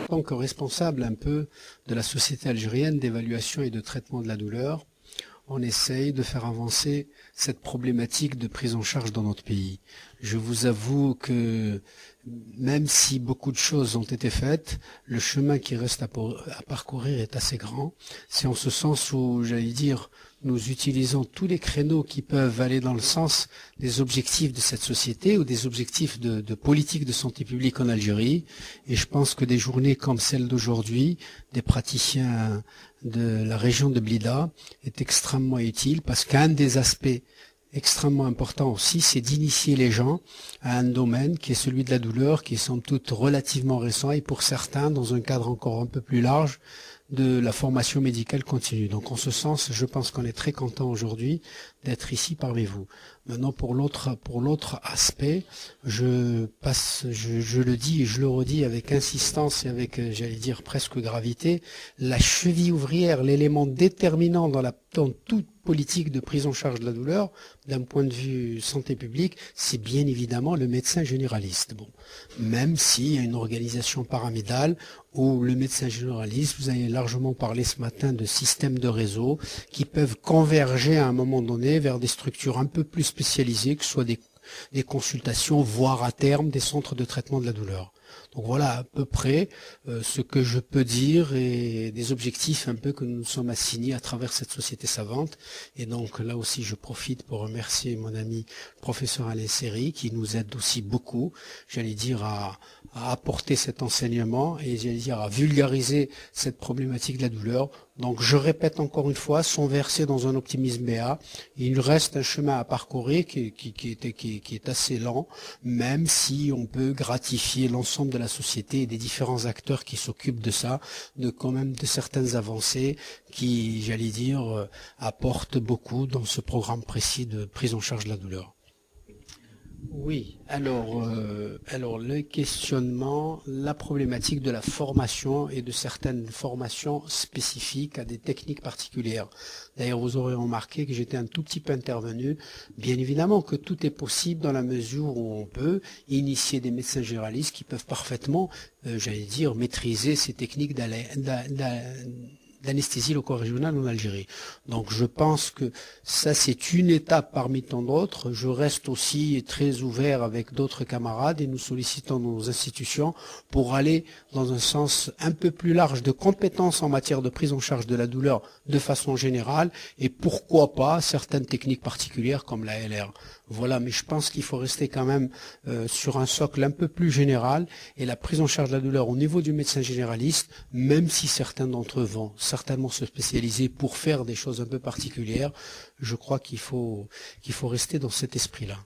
tant que responsable un peu de la société algérienne d'évaluation et de traitement de la douleur, on essaye de faire avancer cette problématique de prise en charge dans notre pays. Je vous avoue que même si beaucoup de choses ont été faites, le chemin qui reste à parcourir est assez grand. C'est en ce sens où, j'allais dire, nous utilisons tous les créneaux qui peuvent aller dans le sens des objectifs de cette société ou des objectifs de politique de santé publique en Algérie. Et je pense que des journées comme celle d'aujourd'hui, des praticiens de la région de Blida, est extrêmement utile parce qu'un des aspects extrêmement important aussi, c'est d'initier les gens à un domaine qui est celui de la douleur, qui est somme toute relativement récent et pour certains, dans un cadre encore un peu plus large, de la formation médicale continue. Donc en ce sens, je pense qu'on est très content aujourd'hui d'être ici parmi vous. Maintenant pour l'autre aspect, je le dis et je le redis avec insistance et avec, j'allais dire presque gravité, la cheville ouvrière, l'élément déterminant dans toute politique de prise en charge de la douleur, d'un point de vue santé publique, c'est bien évidemment le médecin généraliste. Bon, même s'il y a une organisation pyramidale où le médecin généraliste, vous avez largement parlé ce matin de systèmes de réseau qui peuvent converger à un moment donné vers des structures un peu plus spécialisées, que ce soit des consultations, voire à terme des centres de traitement de la douleur. Donc voilà à peu près ce que je peux dire et des objectifs un peu que nous nous sommes assignés à travers cette société savante. Et donc là aussi je profite pour remercier mon ami professeur Alain Seri qui nous aide aussi beaucoup, j'allais dire à apporter cet enseignement et j'allais dire à vulgariser cette problématique de la douleur. Donc je répète encore une fois, sont versés dans un optimisme béat. Il reste un chemin à parcourir qui est assez lent, même si on peut gratifier l'ensemble de la société et des différents acteurs qui s'occupent de ça, quand même de certaines avancées qui, j'allais dire, apportent beaucoup dans ce programme précis de prise en charge de la douleur. Oui, alors le questionnement, la problématique de la formation et de certaines formations spécifiques à des techniques particulières. D'ailleurs, vous aurez remarqué que j'étais un tout petit peu intervenu. Bien évidemment que tout est possible dans la mesure où on peut initier des médecins généralistes qui peuvent parfaitement, j'allais dire, maîtriser ces techniques d'anesthésie loco-régionale en Algérie. Donc je pense que ça c'est une étape parmi tant d'autres. Je reste aussi très ouvert avec d'autres camarades et nous sollicitons nos institutions pour aller dans un sens un peu plus large de compétences en matière de prise en charge de la douleur de façon générale et pourquoi pas certaines techniques particulières comme la LR. Voilà, mais je pense qu'il faut rester quand même sur un socle un peu plus général et la prise en charge de la douleur au niveau du médecin généraliste, même si certains d'entre eux vont certainement se spécialiser pour faire des choses un peu particulières, je crois qu'il faut rester dans cet esprit-là.